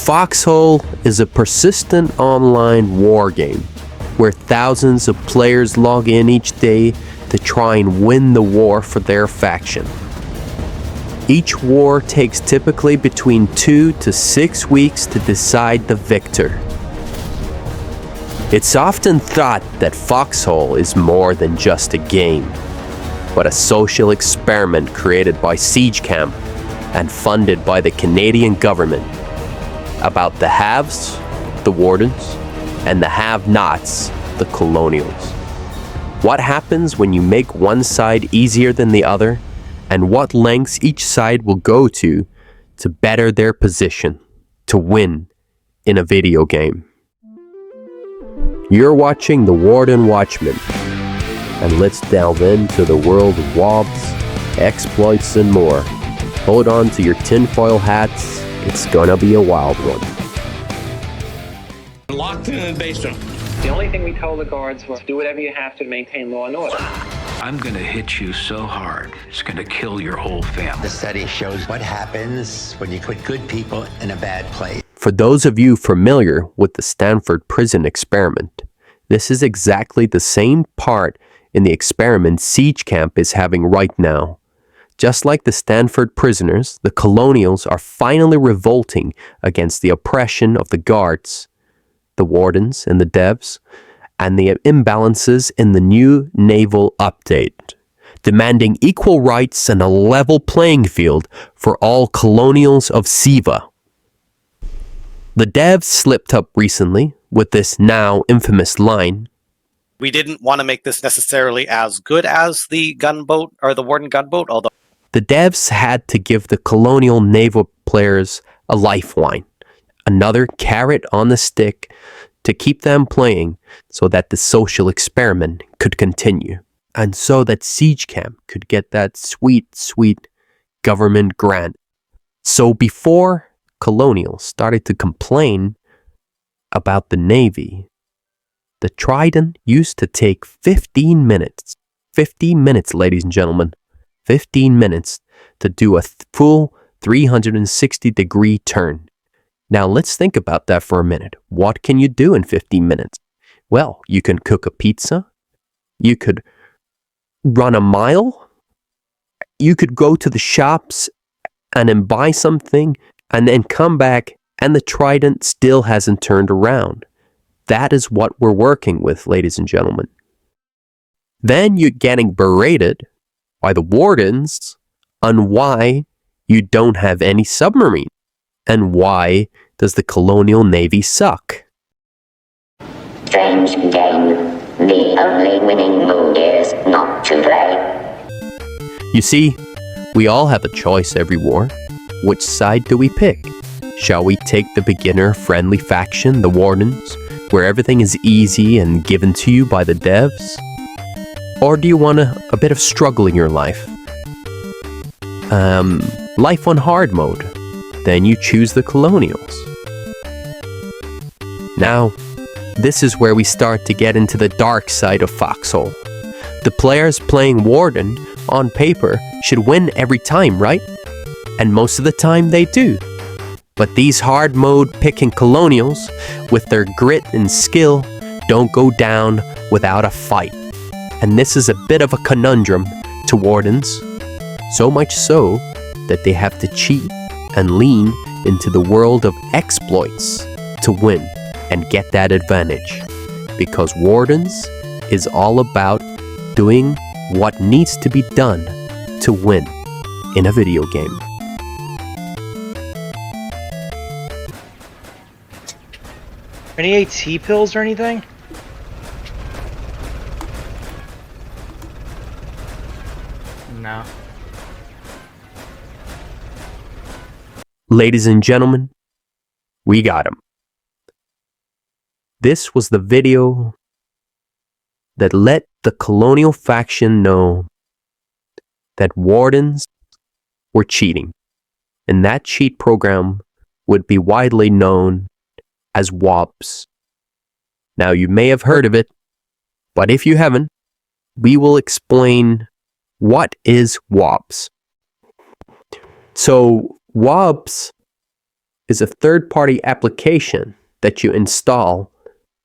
Foxhole is a persistent online war game where thousands of players log in each day to try and win the war for their faction. Each war takes typically between 2 to 6 weeks to decide the victor. It's often thought that Foxhole is more than just a game, but a social experiment created by Siege Camp and funded by the Canadian government about the haves, the wardens, and the have-nots, the colonials. What happens when you make one side easier than the other, and what lengths each side will go to better their position, to win in a video game. You're watching the Warden Watchmen, and let's delve into the world of wobs, exploits, and more. Hold on to your tinfoil hats, it's gonna be a wild one. Locked in the basement. The only thing we told the guards was do whatever you have to maintain law and order. I'm gonna hit you so hard, it's gonna kill your whole family. The study shows what happens when you put good people in a bad place. For those of you familiar with the Stanford prison experiment, this is exactly the same part in the experiment Siege Camp is having right now. Just like the Stanford prisoners, the colonials are finally revolting against the oppression of the guards, the wardens and the devs, and the imbalances in the new Naval update, demanding equal rights and a level playing field for all colonials of Siva. The devs slipped up recently with this now infamous line. We didn't want to make this necessarily as good as the gunboat or the Warden gunboat, although The devs had to give the colonial naval players a lifeline, another carrot on the stick to keep them playing so that the social experiment could continue, and so that Siege Camp could get that sweet, sweet government grant. So before colonials started to complain about the Navy, the Trident used to take 15 minutes. 15 minutes, ladies and gentlemen. 15 minutes to do a full 360-degree turn. Now let's think about that for a minute. What can you do in 15 minutes? Well, you can cook a pizza. You could run a mile. You could go to the shops and then buy something and then come back and the Trident still hasn't turned around. That is what we're working with, ladies and gentlemen. Then you're getting berated by the wardens on why you don't have any submarine and why does the colonial navy suck. Strange game. The only winning mood is not to play. You see, we all have a choice every war. Which side do we pick? Shall we take the beginner-friendly faction, the wardens, where everything is easy and given to you by the devs? Or do you want a bit of struggle in your life? Life on hard mode. Then you choose the colonials. Now, this is where we start to get into the dark side of Foxhole. The players playing Warden, on paper, should win every time, right? And most of the time they do. But these hard mode picking colonials, with their grit and skill, don't go down without a fight. And this is a bit of a conundrum to wardens, so much so that they have to cheat and lean into the world of exploits to win and get that advantage. Because wardens is all about doing what needs to be done to win in a video game. Any AT pills or anything? No. Ladies and gentlemen, we got him. This was the video that let the colonial faction know that wardens were cheating, and that cheat program would be widely known as wobs. Now, you may have heard of it, but if you haven't, we will explain what is wobs. So, wobs is a third-party application that you install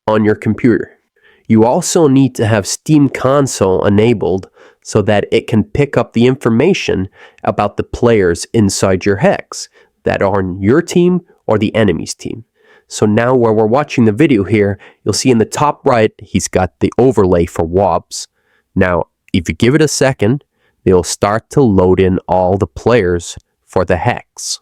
on your computer. You also need to have Steam Console enabled so that it can pick up the information about the players inside your hex that are on your team or the enemy's team. So now while we're watching the video here, you'll see in the top right, he's got the overlay for wobs. Now, if you give it a second, they'll start to load in all the players for the hex.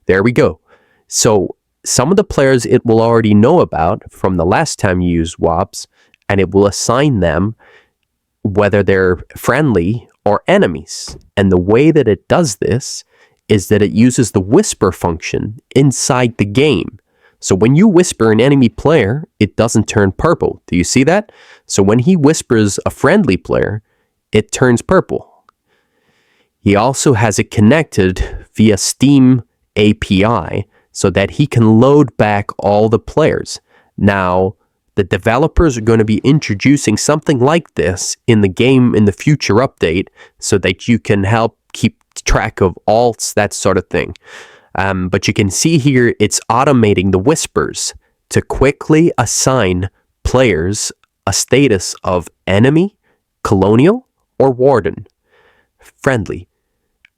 There we go. So some of the players it will already know about from the last time you used wobs, and it will assign them whether they're friendly or enemies. And the way that it does this is that it uses the whisper function inside the game. So when you whisper an enemy player, it doesn't turn purple. Do you see that? So when he whispers a friendly player, it turns purple. He also has it connected via Steam API so that he can load back all the players. Now, the developers are going to be introducing something like this in the game in the future update so that you can help keep track of alts, that sort of thing. But you can see here it's automating the whispers to quickly assign players a status of enemy, colonial, or warden, friendly.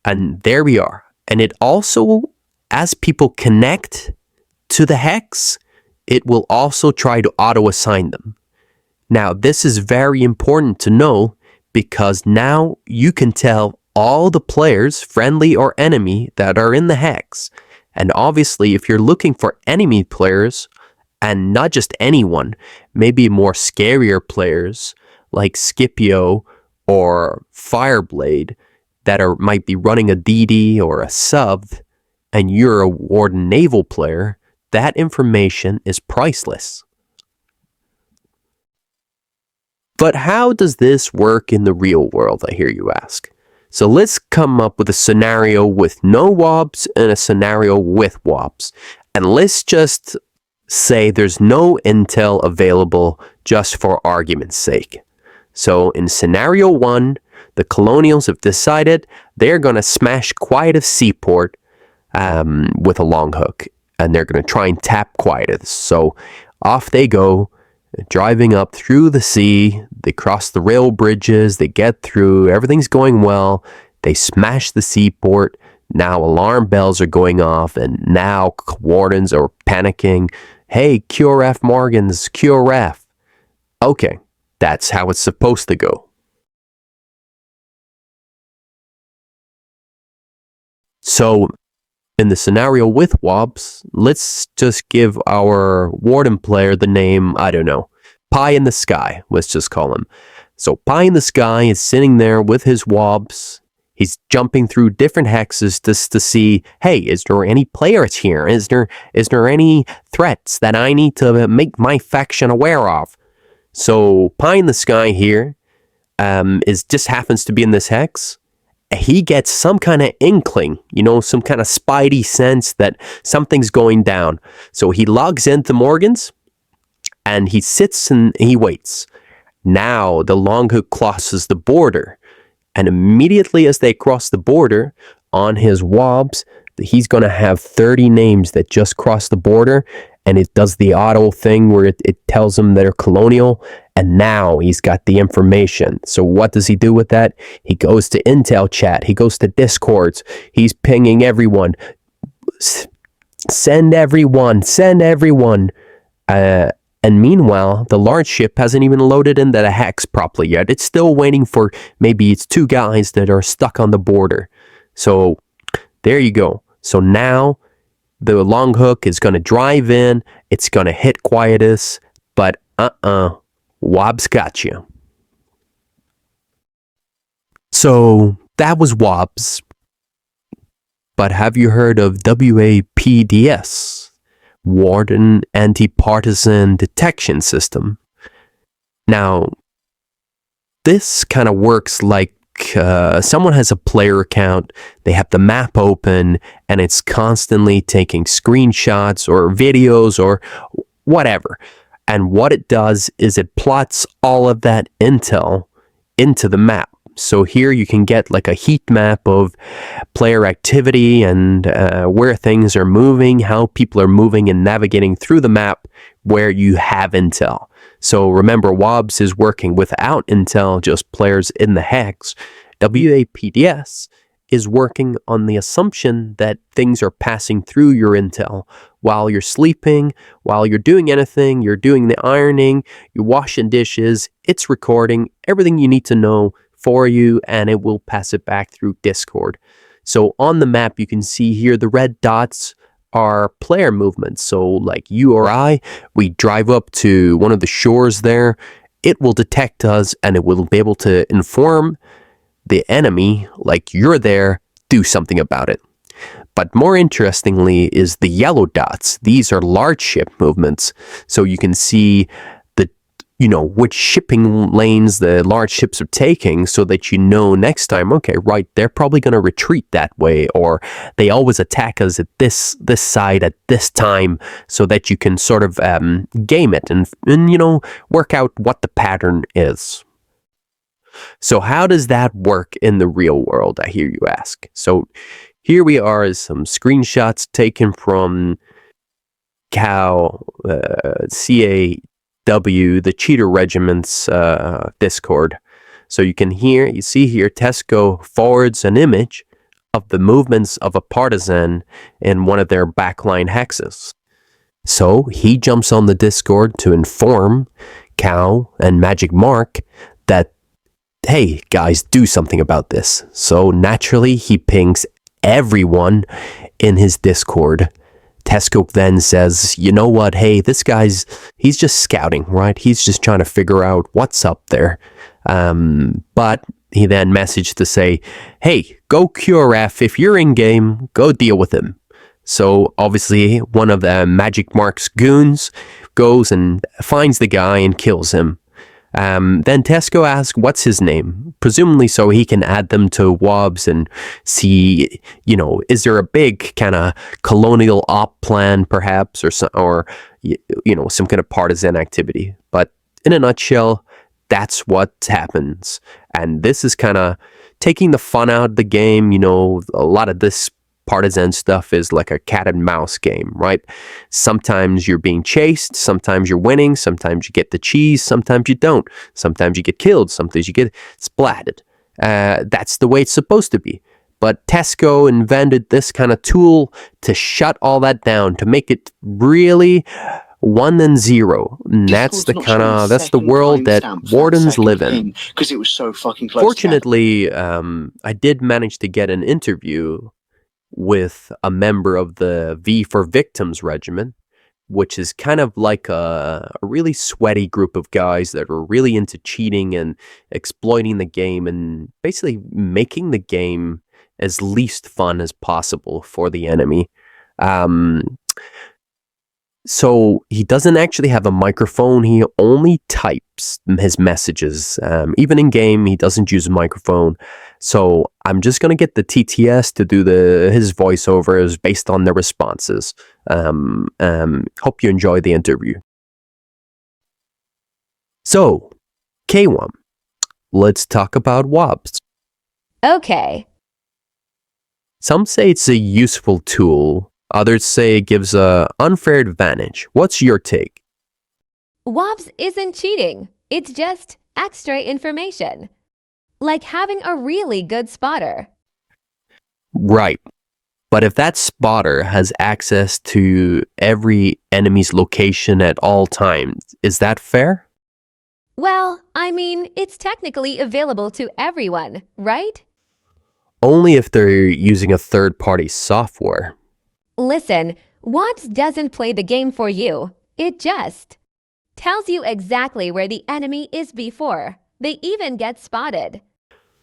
And there we are. And it also, as people connect to the hex, it will also try to auto-assign them. Now, this is very important to know because now you can tell all the players, friendly or enemy, that are in the hex. And obviously, if you're looking for enemy players, and not just anyone, maybe more scarier players like Scipio or Fireblade that might be running a DD or a sub, and you're a Warden Naval player, that information is priceless. But how does this work in the real world, I hear you ask? So let's come up with a scenario with no wobs and a scenario with wobs. And let's just say there's no intel available just for argument's sake. So in scenario 1, the Colonials have decided they're going to smash Quietus Seaport with a long hook. And they're going to try and tap Quietus. So off they go, driving up through the sea. They cross the rail bridges. They get through. Everything's going well. They smash the seaport. Now alarm bells are going off. And now wardens are panicking. Hey, QRF Morgans, QRF. Okay, that's how it's supposed to go. So in the scenario with wobs, let's just give our warden player the name, I don't know, Pie in the Sky, let's just call him. So Pie in the Sky is sitting there with his wobs. He's jumping through different hexes just to see, hey, is there any players here? Is there any threats that I need to make my faction aware of? So Pie in the Sky here just happens to be in this hex. He gets some kind of inkling, some kind of spidey sense that something's going down. So he logs into Morgan's and he sits and he waits. Now the long hook crosses the border. And immediately as they cross the border on his wobs, he's going to have 30 names that just cross the border. And it does the auto thing where it tells him they're colonial. And now he's got the information. So what does he do with that? He goes to Intel chat. He goes to Discords. He's pinging everyone. Send everyone. And meanwhile, the large ship hasn't even loaded into the hex properly yet. It's still waiting for maybe it's 2 guys that are stuck on the border. So there you go. So now the long hook is going to drive in. It's going to hit Quietus. But wobs got you. So that was wobs. But have you heard of WAPDS? Warden Anti-Partisan Detection System. Now, this kind of works like someone has a player account, they have the map open, and it's constantly taking screenshots or videos or whatever. And what it does is it plots all of that intel into the map. So here you can get like a heat map of player activity and where things are moving, how people are moving and navigating through the map where you have intel. So remember, wobs is working without intel, just players in the hex. WAPDS is working on the assumption that things are passing through your intel while you're sleeping, while you're doing anything, you're doing the ironing, you're washing dishes, it's recording everything you need to know for you, and it will pass it back through Discord. So on the map, you can see here the red dots are player movements. So like you or I, we drive up to one of the shores there, it will detect us and it will be able to inform the enemy, like you're there, do something about it. But more interestingly is the yellow dots. These are large ship movements. So you can see which shipping lanes the large ships are taking so that you know next time, okay, right, they're probably going to retreat that way, or they always attack us at this side at this time, so that you can sort of game it and work out what the pattern is. So how does that work in the real world, I hear you ask? So here we are is some screenshots taken from CAW, the Cheater Regiment's Discord. So you see here, Tesco forwards an image of the movements of a partisan in one of their backline hexes. So he jumps on the Discord to inform CAW and Magic Mark that, hey guys, do something about this. So naturally he pings everyone in his Discord. Tesco then says, you know what, hey, this guy's, he's just scouting, right? He's just trying to figure out what's up there. But he then messaged to say, hey, go QRF, if you're in game, go deal with him. So obviously one of the Magic Mark's goons goes and finds the guy and kills him. Then Tesco asks, what's his name? Presumably so he can add them to wobs and see, is there a big kind of colonial op plan perhaps, or some kind of partisan activity. But in a nutshell, that's what happens. And this is kind of taking the fun out of the game. A lot of this partisan stuff is like a cat and mouse game, right? Sometimes you're being chased, sometimes you're winning, sometimes you get the cheese, sometimes you don't, sometimes you get killed, sometimes you get splatted. That's the way it's supposed to be. But Tesco invented this kind of tool to shut all that down, to make it really 1 and 0. And that's the world that wardens live in. Because it was so fucking close. Fortunately, I did manage to get an interview with a member of the V for Victims regiment, which is kind of like a really sweaty group of guys that are really into cheating and exploiting the game and basically making the game as least fun as possible for the enemy. So he doesn't actually have a microphone. He only types his messages. Even in game, he doesn't use a microphone. So I'm just going to get the TTS to do his voiceovers based on the responses. Hope you enjoy the interview. So, K1, let's talk about wobs. Okay. Some say it's a useful tool. Others say it gives an unfair advantage. What's your take? Wobs isn't cheating. It's just extra information. Like having a really good spotter. Right. But if that spotter has access to every enemy's location at all times, is that fair? Well, I mean, it's technically available to everyone, right? Only if they're using a third-party software. Listen, Wobs doesn't play the game for you. It just tells you exactly where the enemy is before they even get spotted.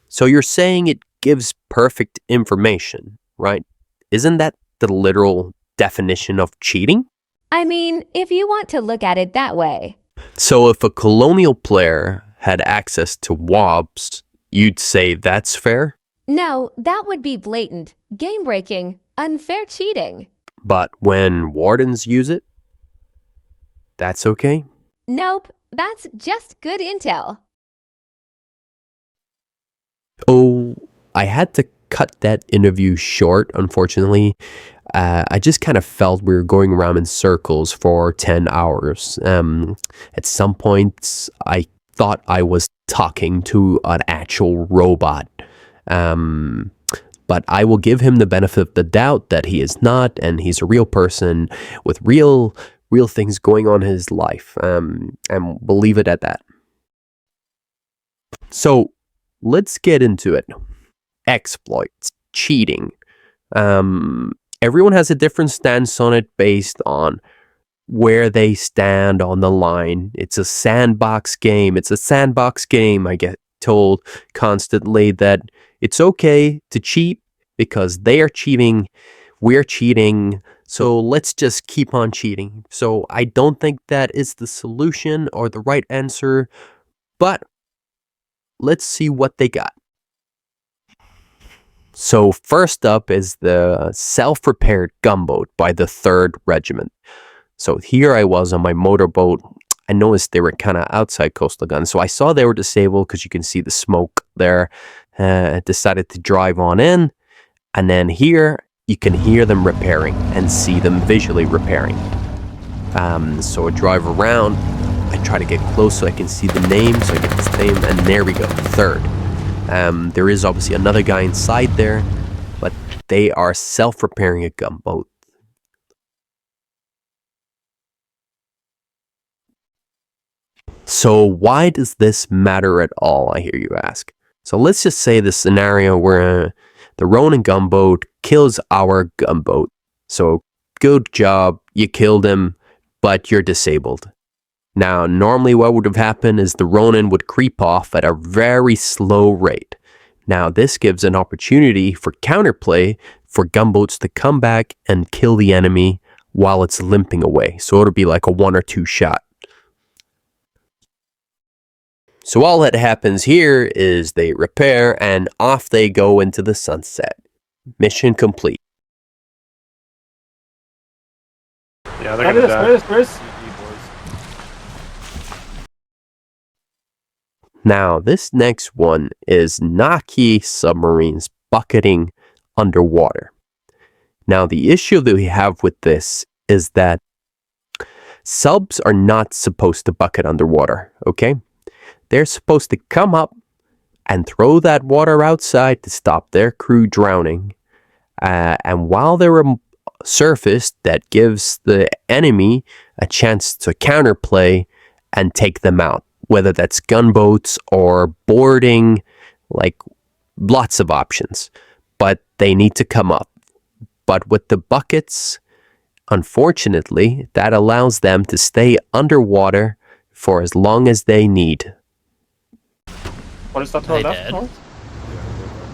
So you're saying it gives perfect information, right? Isn't that the literal definition of cheating? I mean, if you want to look at it that way. So if a colonial player had access to wobs, you'd say that's fair? No, that would be blatant, game-breaking, unfair cheating. But when wardens use it, that's okay? Nope, that's just good intel. Oh, I had to cut that interview short, unfortunately. I just kind of felt we were going around in circles for 10 hours. At some points, I thought I was talking to an actual robot. But I will give him the benefit of the doubt that he is not, and he's a real person with real things going on in his life. And we'll leave it at that. So let's get into it. Exploits, cheating. Everyone has a different stance on it based on where they stand on the line. It's a sandbox game. I get told constantly that it's okay to cheat because they are cheating, we're cheating, so let's just keep on cheating. So I don't think that is the solution or the right answer, but let's see what they got. So first up is the self-repaired gunboat by the 3rd Regiment. So here I was on my motorboat. I noticed they were kind of outside coastal guns. So I saw they were disabled because you can see the smoke there. Decided to drive on in. And then here you can hear them repairing and see them visually repairing. So I drive around. I try to get close so I can see the name. So I get this name and there we go, 3rd. There is obviously another guy inside there, but they are self-repairing a gunboat. So why does this matter at all, I hear you ask? So let's just say the scenario where the Ronin gunboat kills our gunboat. So good job, you killed him, but you're disabled. Now, normally what would have happened is the Ronin would creep off at a very slow rate. Now, this gives an opportunity for counterplay for gunboats to come back and kill the enemy while it's limping away. So it'll be like a 1 or 2 shot. So all that happens here is they repair and off they go into the sunset. Mission complete. Yeah, they're gonna die. Now, this next one is Naki submarines bucketing underwater. Now, the issue that we have with this is that subs are not supposed to bucket underwater, okay? They're supposed to come up and throw that water outside to stop their crew drowning. And while they're surfaced, that gives the enemy a chance to counterplay and take them out. Whether that's gunboats or boarding, like lots of options. But they need to come up. But with the buckets, unfortunately, that allows them to stay underwater for as long as they need. What is that to our left?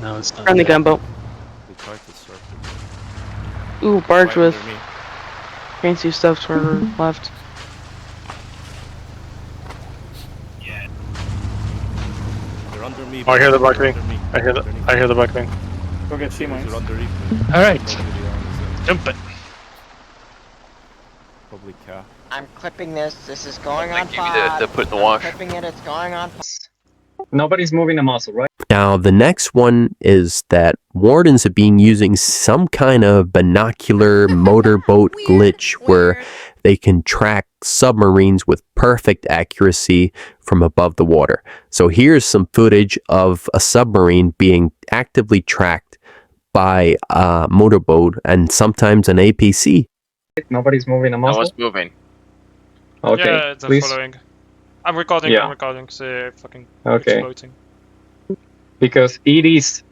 No, it's not. On the gunboat. Ooh, barge with fancy stuff to our left. Oh, I hear the back wing. I hear the back wing. Go get C mines. Alright. Jump it. I'm clipping this. This is going on pod. To put in the wash. Clipping it. It's going on pod. Nobody's moving the muscle, right? Now, the next one is that wardens are being using some kind of binocular motorboat glitch where they can track submarines with perfect accuracy from above the water. So here's some footage of a submarine being actively tracked by a motorboat and sometimes an APC. Nobody's moving a muscle? I was moving. Okay, yeah, it's please. Following. I'm recording, Yeah. I'm recording, so fucking Okay. exploding. Because it's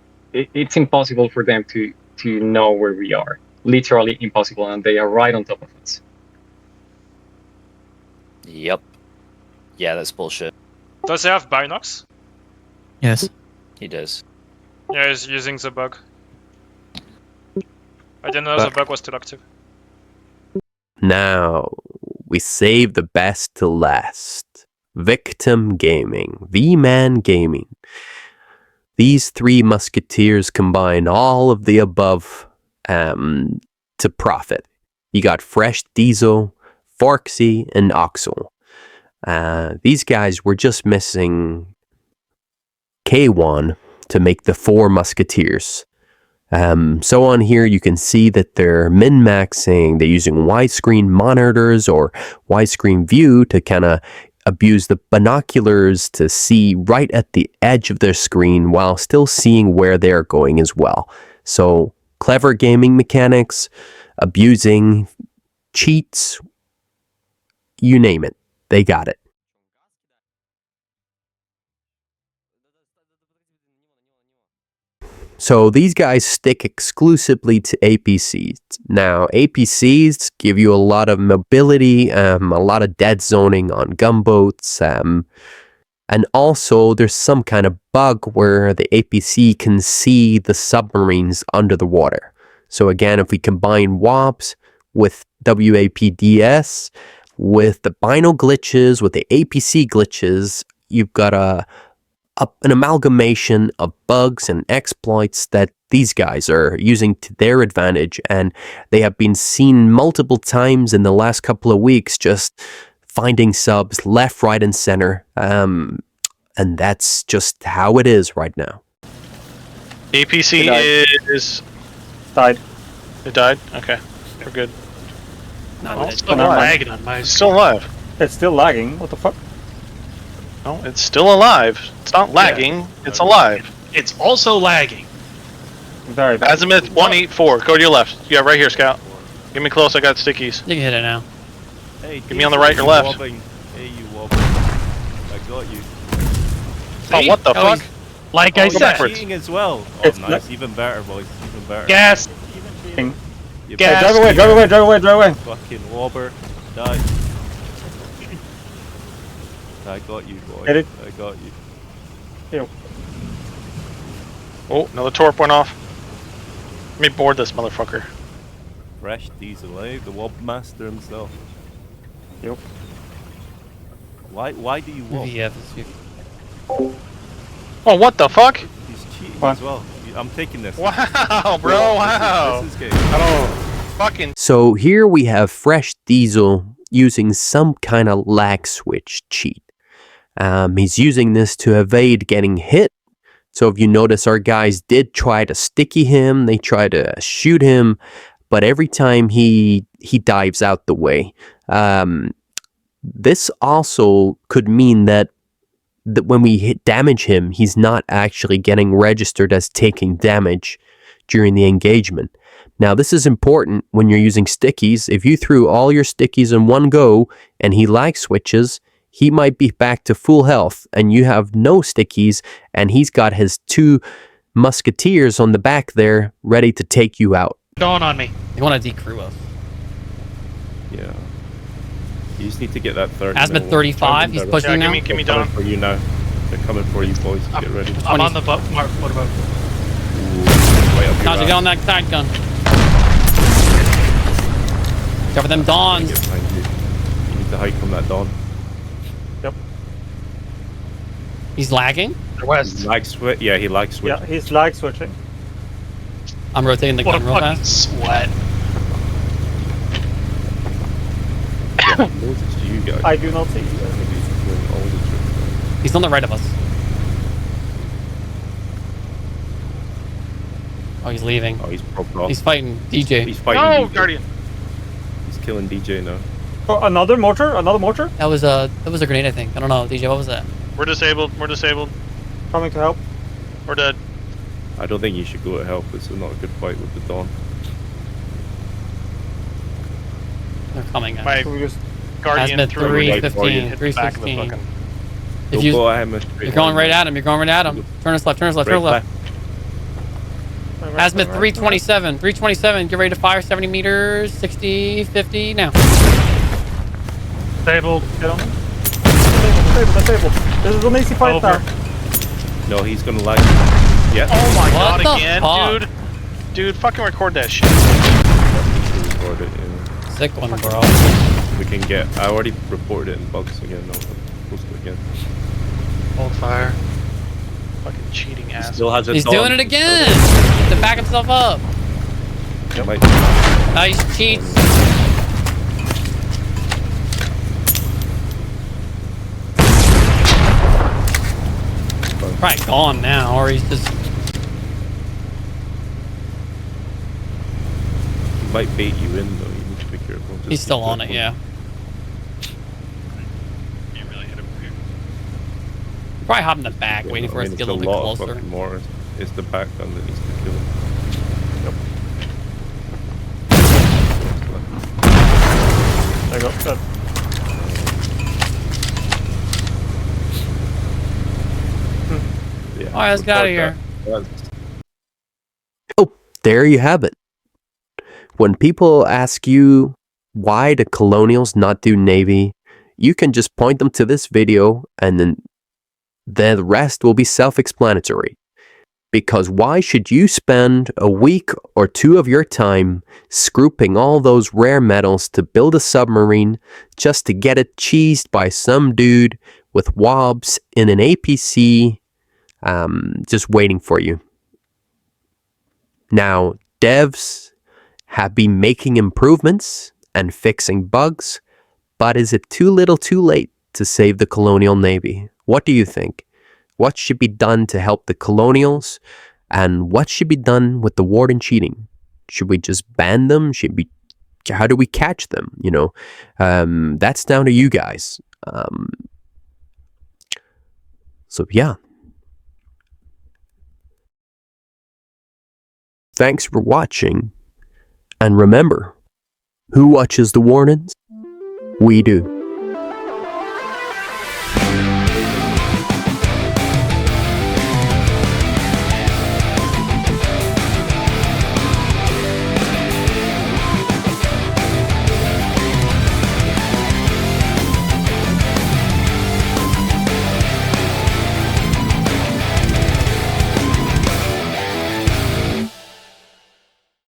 impossible for them to know where we are. Literally impossible, and they are right on top of us. Yep. Yeah, that's bullshit. Does he have binocs? Yes. He does. Yeah, he's using the bug. I didn't know the bug was still active. Now, we save the best to last. Victim Gaming, V-Man Gaming. These 3 musketeers combine all of the above to profit. You got Fresh Diesel, Forksy, and Oxel. These guys were just missing K1 to make the 4 musketeers. So on here, you can see that they're min-maxing. They're using widescreen monitors or widescreen view to kind of abuse the binoculars to see right at the edge of their screen while still seeing where they're going as well. So clever gaming mechanics, abusing cheats, you name it, they got it. So these guys stick exclusively to APCs. Now, APCs give you a lot of mobility, a lot of dead zoning on gunboats, and also there's some kind of bug where the APC can see the submarines under the water. So again, if we combine wobs with WAPDS, with the bino glitches, with the APC glitches, you've got an amalgamation of bugs and exploits that these guys are using to their advantage, and they have been seen multiple times in the last couple of weeks, just finding subs left, right, and center, and that's just how it is right now. APC is died. It died. Okay, we're good. No, it's still lagging on my. It's still alive. It's still lagging. What the fuck? No, it's still alive. It's not lagging. It's alive. It's also lagging. Very bad. Azimuth 184. Go to your left. Yeah, right here, Scout. Get me close. I got stickies. You can hit it now. Hey, give me on the right or left. Hey, you wobbling. I got you. Oh, what the fuck? Like I said. Cheating as well. Oh, It's nice. Even better, boys. Even better. Gas. You Hey, drive away, drive away, drive away, drive away. fucking wobber. Die. I got you, boy. Hit it. I got you. Ew. Oh, another torp went off. Let me board this motherfucker. Fresh diesel, eh? The wob master himself. Yep. Why do you wob? Yeah, Oh, what the fuck? He's cheating What? as well. I'm taking this. Wow, bro, wow. This is good. I don't fucking. So here we have Fresh Diesel using some kind of lag switch cheat. He's using this to evade getting hit. So if you notice, our guys did try to sticky him, they try to shoot him, but every time he dives out the way. This also could mean that when we damage him, he's not actually getting registered as taking damage during the engagement. Now, this is important when you're using stickies. If you threw all your stickies in one go and he lag switches, he might be back to full health and you have no stickies and he's got his 2 musketeers on the back there ready to take you out. Dawn on me. You want to decrew us. Yeah. You just need to get that third. Azimuth 35, he's pushing now. Give me They're down. coming for you now. They're coming for you, boys. Get ready. I'm on the boat. Mark, what about? Wait up your Time to ass. get on that side gun. Cover them dawns. Get behind you. You need to hide from that dawn. He's lagging. West. Lag switch. Yeah, he lag switch. Yeah, he's lag switching. I'm rotating the What a gun real fucking fast. sweat. Yeah, it's you guys. I do not see. Maybe he's doing all the tricks. He's on the right of us. Oh, he's leaving. Oh, he's propped off. He's fighting DJ. He's fighting. No, DJ. Guardian. He's killing DJ now. Oh, another mortar? Another mortar? That was a grenade, I think. I don't know, DJ. What was that? We're disabled. We're disabled. Coming to help. We're dead. I don't think you should go to help. It's not a good fight with the dawn. They're coming. Guys. My So we just Guardian Azimuth threw 315, hit the back of the 316. fucking. If Don't you, go at him. with straight you're going line. right at him. You're going right at him. Turn us left. Turn us left. Turn us left. Azimuth 327. 327. Get ready to fire. 70 meters. 60, 50. Now. Disabled. get on him. Disable. This is an easy fight Over. now. No, he's gonna lag. Yeah. Oh my What god, the again, fuck? dude. Dude, fucking record that shit. Record it, yeah. Sick one, bro. We can get. I already reported it in bugs again. No, post it again. Hold fire. Fucking cheating ass. Still has a He's dawn. doing it again. To back himself up. Might- Nice cheats. Probably gone now, or he's just. He might bait you in though. You need to be careful. Just He's be still on it, careful. yeah. Can't really hit him from here. Probably hop in the back, waiting for us to it's get a little bit lot of closer. fucking more. It's the back gun that needs to kill him. Yep. There you go. Good. Yeah. Alright, let's get out of here. Oh, there you have it. When people ask you why the Colonials not do Navy, you can just point them to this video and then the rest will be self-explanatory. Because why should you spend a week or two of your time scooping all those rare metals to build a submarine just to get it cheesed by some dude with wobs in an APC just waiting for you? Now, devs have been making improvements and fixing bugs, but is it too little too late to save the Colonial Navy? What do you think? What should be done to help the Colonials? And what should be done with the Warden cheating? Should we just ban them? How do we catch them? You know, that's down to you guys. So yeah. Thanks for watching. And remember, who watches the Wardens? We do.